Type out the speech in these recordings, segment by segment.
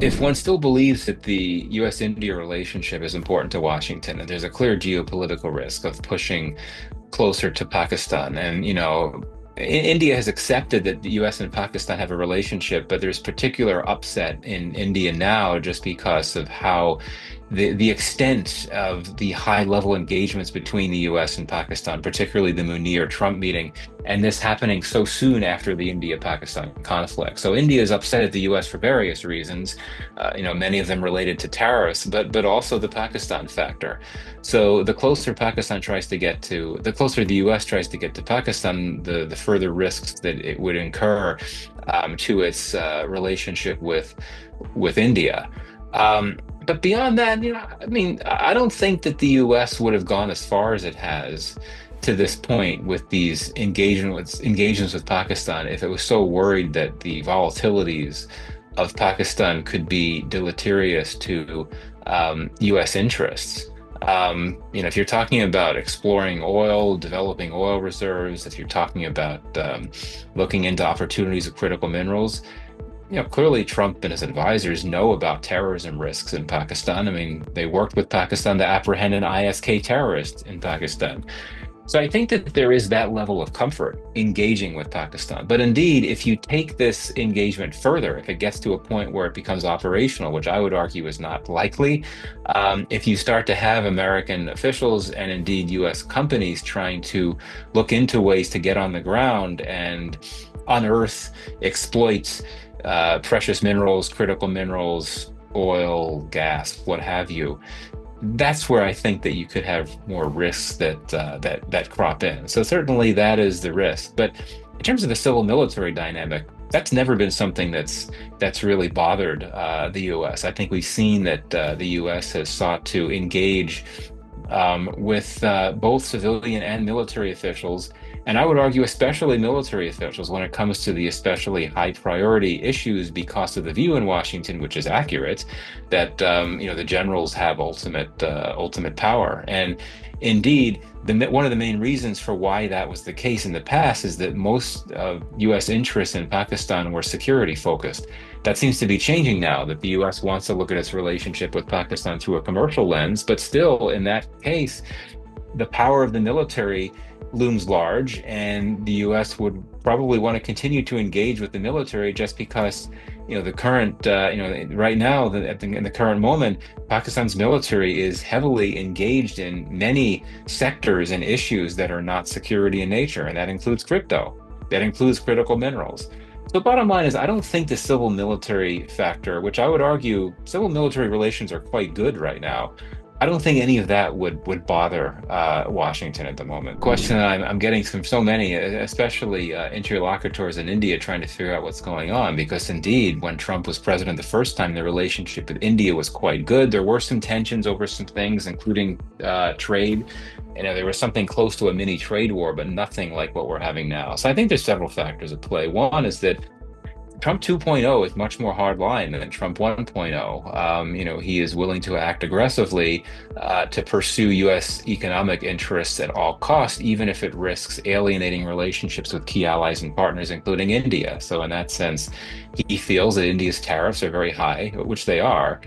if one still believes that the US-India relationship is important to Washington, and there's a clear geopolitical risk of pushing closer to Pakistan. And, India has accepted that the US and Pakistan have a relationship, but there's particular upset in India now just because of how the extent of the high level engagements between the US and Pakistan, particularly the Munir Trump meeting, and this happening so soon after the India-Pakistan conflict. So India is upset at the US for various reasons, many of them related to tariffs, but also the Pakistan factor. So the closer the US tries to get to Pakistan, the further risks that it would incur to its relationship with India. But beyond that, I mean, I don't think that the US would have gone as far as it has to this point with these engagements with Pakistan if it was so worried that the volatilities of Pakistan could be deleterious to US interests. If you're talking about exploring oil, developing oil reserves, if you're talking about looking into opportunities of critical minerals, clearly Trump and his advisors know about terrorism risks in Pakistan. I mean, they worked with Pakistan to apprehend an ISK terrorist in Pakistan. So I think that there is that level of comfort engaging with Pakistan. But indeed, if you take this engagement further, if it gets to a point where it becomes operational, which I would argue is not likely, if you start to have American officials and indeed US companies trying to look into ways to get on the ground and unearth, exploit precious minerals, critical minerals, oil, gas, what have you, that's where I think that you could have more risks that crop in. So certainly that is the risk. But in terms of the civil military dynamic, that's never been something that's really bothered the U.S. I think we've seen that the U.S. has sought to engage with both civilian and military officials, and I would argue especially military officials when it comes to the especially high priority issues because of the view in Washington, which is accurate, that the generals have ultimate power. And indeed, one of the main reasons for why that was the case in the past is that most of U.S. interests in Pakistan were security focused. That seems to be changing now, that the U.S. wants to look at its relationship with Pakistan through a commercial lens, but still, in that case, the power of the military looms large, and the U.S. would probably want to continue to engage with the military just because, the current, right now, in the current moment, Pakistan's military is heavily engaged in many sectors and issues that are not security in nature, and that includes crypto, that includes critical minerals. So bottom line is, I don't think the civil military factor, which I would argue civil military relations are quite good right now, I don't think any of that would bother Washington at the moment. Question that I'm getting from so many, especially interlocutors in India, trying to figure out what's going on. Because indeed, when Trump was president the first time, the relationship with India was quite good. There were some tensions over some things, including trade. There was something close to a mini trade war, but nothing like what we're having now. So I think there's several factors at play. One is that Trump 2.0 is much more hardline than Trump 1.0. He is willing to act aggressively to pursue U.S. economic interests at all costs, even if it risks alienating relationships with key allies and partners, including India. So in that sense, he feels that India's tariffs are very high, which they are.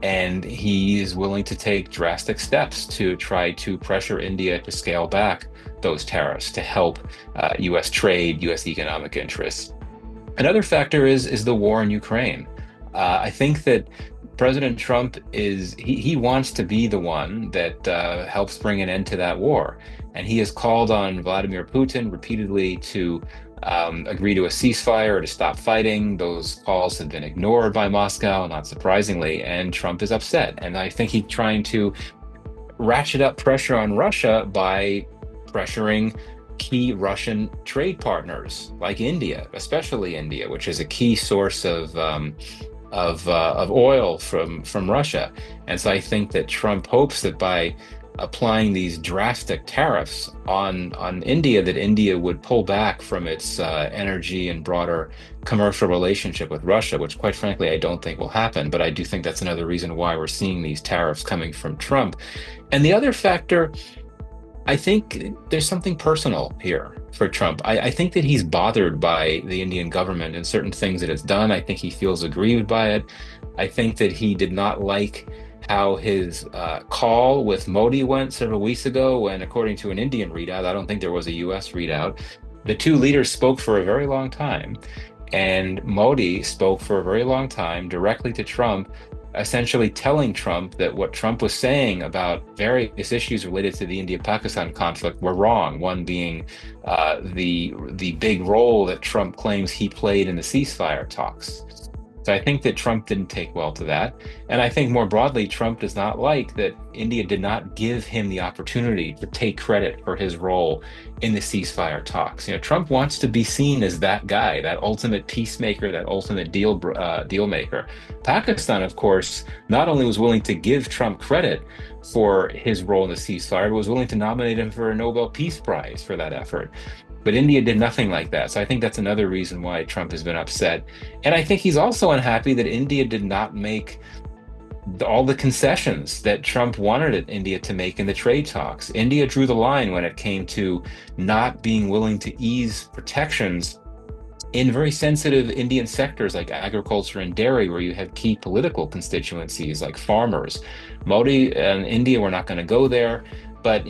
And he is willing to take drastic steps to try to pressure India to scale back those tariffs to help U.S. trade, U.S. economic interests. Another factor is the war in Ukraine. I think that President Trump he wants to be the one that helps bring an end to that war. And he has called on Vladimir Putin repeatedly to agree to a ceasefire or to stop fighting. Those calls have been ignored by Moscow, not surprisingly, and Trump is upset. And I think he's trying to ratchet up pressure on Russia by pressuring key Russian trade partners like India, especially India, which is a key source of oil from Russia. And so I think that Trump hopes that by applying these drastic tariffs on India, that India would pull back from its energy and broader commercial relationship with Russia, which quite frankly I don't think will happen. But I do think that's another reason why we're seeing these tariffs coming from Trump. And the other factor, I think there's something personal here for Trump. I think that he's bothered by the Indian government and certain things that it's done. I think he feels aggrieved by it. I think that he did not like how his call with Modi went several weeks ago, when, according to an Indian readout, I don't think there was a US readout, the two leaders spoke for a very long time. And Modi spoke for a very long time directly to Trump, essentially telling Trump that what Trump was saying about various issues related to the India-Pakistan conflict were wrong. One being the big role that Trump claims he played in the ceasefire talks. So I think that Trump didn't take well to that. And I think more broadly, Trump does not like that India did not give him the opportunity to take credit for his role in the ceasefire talks. Trump wants to be seen as that guy, that ultimate peacemaker, that ultimate deal maker. Pakistan, of course, not only was willing to give Trump credit for his role in the ceasefire, but was willing to nominate him for a Nobel Peace Prize for that effort. But India did nothing like that. So I think that's another reason why Trump has been upset. And I think he's also unhappy that India did not make all the concessions that Trump wanted India to make in the trade talks. India drew the line when it came to not being willing to ease protections in very sensitive Indian sectors like agriculture and dairy, where you have key political constituencies like farmers. Modi and India were not going to go there. But,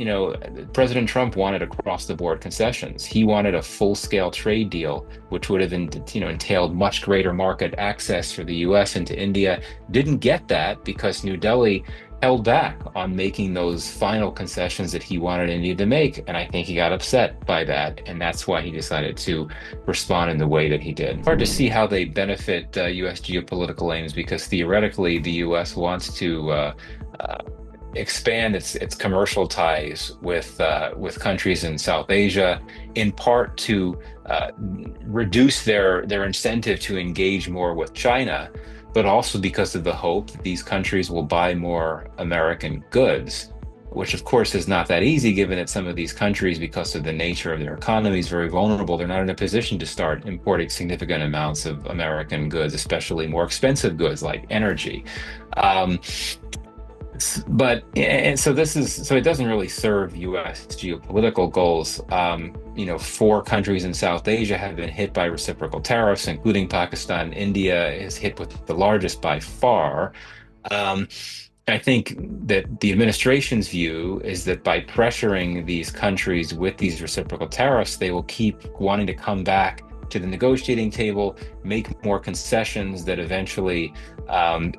President Trump wanted across the board concessions. He wanted a full-scale trade deal, which would have entailed much greater market access for the US into India. Didn't get that because New Delhi held back on making those final concessions that he wanted India to make. And I think he got upset by that. And that's why he decided to respond in the way that he did. Hard to see how they benefit US geopolitical aims, because theoretically the US wants to expand its commercial ties with countries in South Asia, in part to reduce their incentive to engage more with China, but also because of the hope that these countries will buy more American goods, which of course is not that easy, given that some of these countries, because of the nature of their economies, very vulnerable. They're not in a position to start importing significant amounts of American goods, especially more expensive goods like energy. But and so it doesn't really serve U.S. geopolitical goals. Four countries in South Asia have been hit by reciprocal tariffs, including Pakistan. India is hit with the largest by far. I think that the administration's view is that by pressuring these countries with these reciprocal tariffs, they will keep wanting to come back to the negotiating table, make more concessions that eventually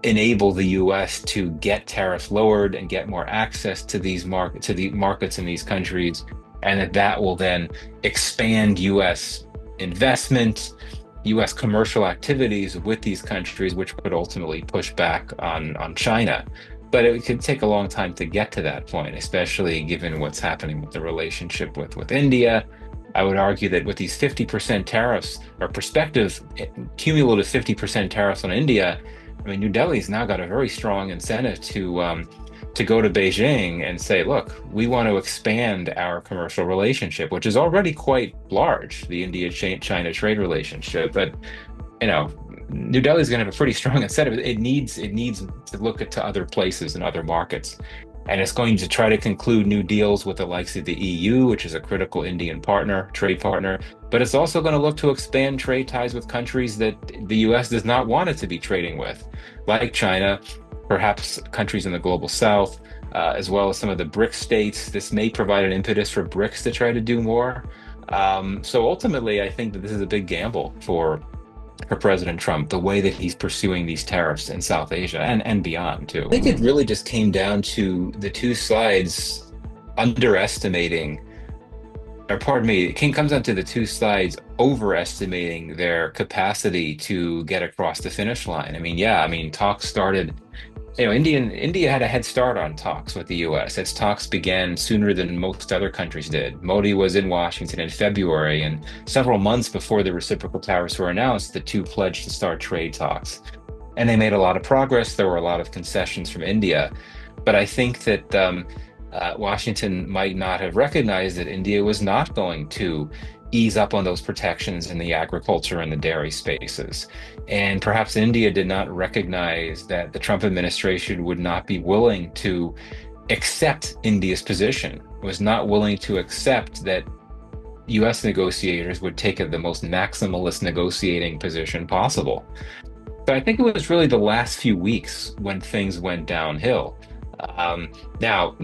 enable the U.S. to get tariffs lowered and get more access to the markets in these countries, and that will then expand U.S. investment, U.S. commercial activities with these countries, which would ultimately push back on China. But it could take a long time to get to that point, especially given what's happening with the relationship with India. I would argue that with these 50% tariffs, or prospective cumulative 50% tariffs on India, New Delhi's now got a very strong incentive to go to Beijing and say, look, we want to expand our commercial relationship, which is already quite large, the India-China trade relationship. But, New Delhi's going to have a pretty strong incentive. It needs to look to other places and other markets. And it's going to try to conclude new deals with the likes of the EU, which is a critical Indian trade partner. But it's also going to look to expand trade ties with countries that the US does not want it to be trading with, like China, perhaps countries in the global south, as well as some of the BRICS states. This may provide an impetus for BRICS to try to do more. So ultimately, I think that this is a big gamble for President Trump, the way that he's pursuing these tariffs in South Asia and beyond, too. I think it really just came down to the two sides underestimating, or pardon me, comes down to the two sides overestimating their capacity to get across the finish line. Talks started. India had a head start on talks with the US. Its talks began sooner than most other countries did. Modi was in Washington in February, and several months before the reciprocal tariffs were announced, the two pledged to start trade talks. And they made a lot of progress. There were a lot of concessions from India. But I think that Washington might not have recognized that India was not going to ease up on those protections in the agriculture and the dairy spaces. And perhaps India did not recognize that the Trump administration would not be willing to accept India's position, was not willing to accept that US negotiators would take the most maximalist negotiating position possible. So I think it was really the last few weeks when things went downhill. Um, Now,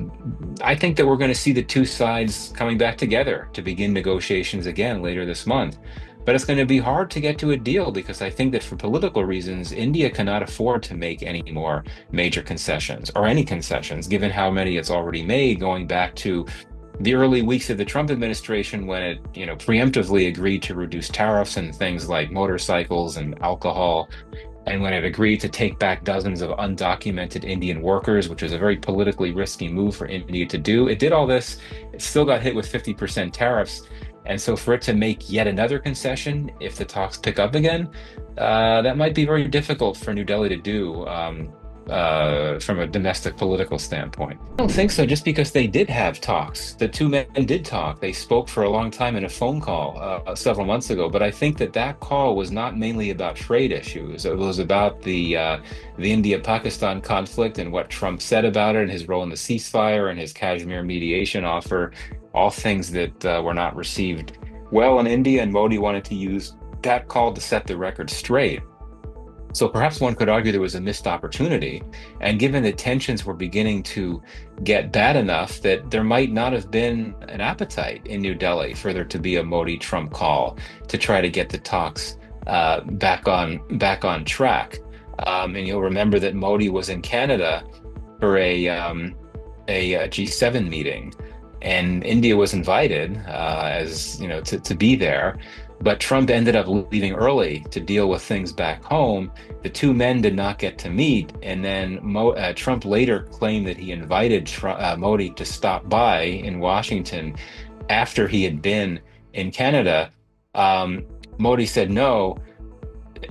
I think that we're going to see the two sides coming back together to begin negotiations again later this month. But it's going to be hard to get to a deal because I think that for political reasons, India cannot afford to make any more major concessions or any concessions, given how many it's already made going back to the early weeks of the Trump administration when it, preemptively agreed to reduce tariffs and things like motorcycles and alcohol, and when it agreed to take back dozens of undocumented Indian workers, which was a very politically risky move for India to do. It did all this, it still got hit with 50% tariffs. And so for it to make yet another concession, if the talks pick up again, that might be very difficult for New Delhi to do. From a domestic political standpoint. I don't think so, just because they did have talks. The two men did talk. They spoke for a long time in a phone call several months ago. But I think that that call was not mainly about trade issues. It was about the India-Pakistan conflict and what Trump said about it, and his role in the ceasefire and his Kashmir mediation offer, all things that were not received well in India. And Modi wanted to use that call to set the record straight. So perhaps one could argue there was a missed opportunity. And given that tensions were beginning to get bad enough that there might not have been an appetite in New Delhi for there to be a Modi-Trump call to try to get the talks back on track. And you'll remember that Modi was in Canada for a G7 meeting, and India was invited as to be there. But Trump ended up leaving early to deal with things back home. The two men did not get to meet, and then Trump later claimed that he invited Modi to stop by in Washington after he had been in Canada. Modi said no.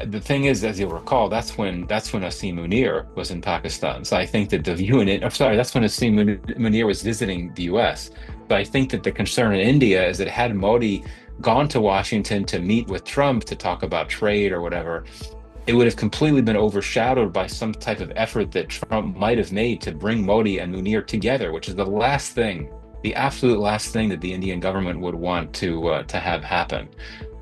The thing is, as you'll recall, that's when Munir was in Pakistan. So I think that the view in it, I'm sorry, that's when Munir was visiting the U.S. But I think that the concern in India is that had Modi gone to Washington to meet with Trump to talk about trade or whatever, it would have completely been overshadowed by some type of effort that Trump might have made to bring Modi and Munir together, which is the absolute last thing that the Indian government would want to have happen.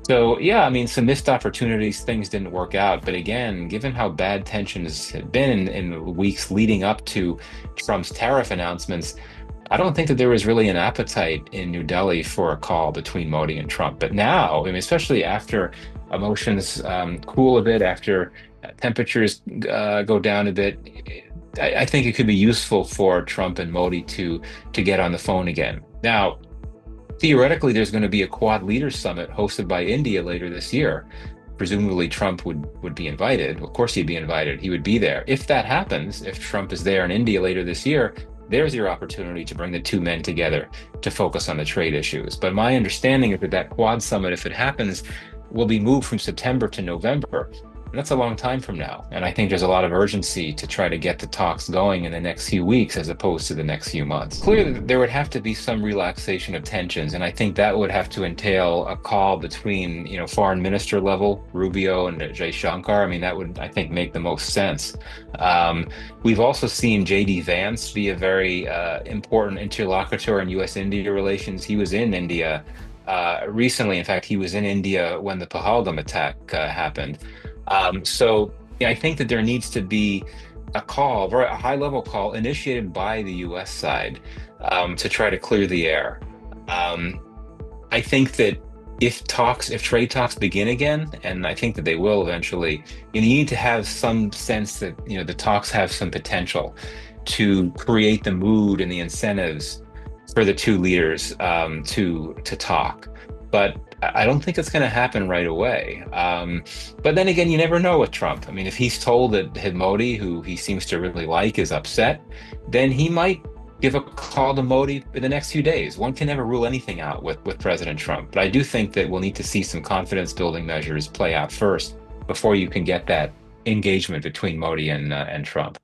So yeah, I mean, some missed opportunities, things didn't work out. But again, given how bad tensions had been in the weeks leading up to Trump's tariff announcements, I don't think that there was really an appetite in New Delhi for a call between Modi and Trump. But now, I mean, especially after emotions cool a bit, after temperatures go down a bit, I think it could be useful for Trump and Modi to get on the phone again. Now, theoretically, there's going to be a Quad Leaders Summit hosted by India later this year. Presumably, Trump would be invited. Of course, he'd be invited. He would be there. If that happens, if Trump is there in India later this year, there's your opportunity to bring the two men together to focus on the trade issues. But my understanding is that that Quad Summit, if it happens, will be moved from September to November. And that's a long time from now. And I think there's a lot of urgency to try to get the talks going in the next few weeks as opposed to the next few months. Clearly, there would have to be some relaxation of tensions. And I think that would have to entail a call between, foreign minister level, Rubio and Jay Shankar. I mean, that would, I think, make the most sense. We've also seen J.D. Vance be a very important interlocutor in U.S.-India relations. He was in India recently. In fact, he was in India when the Pahalgam attack happened. So yeah, I think that there needs to be a high-level call initiated by the U.S. side to try to clear the air. I think that if trade talks begin again, and I think that they will eventually, you need to have some sense that the talks have some potential to create the mood and the incentives for the two leaders to talk. But I don't think it's going to happen right away. But then again, you never know with Trump. I mean, if he's told that Modi, who he seems to really like, is upset, then he might give a call to Modi in the next few days. One can never rule anything out with President Trump. But I do think that we'll need to see some confidence building measures play out first before you can get that engagement between Modi and Trump.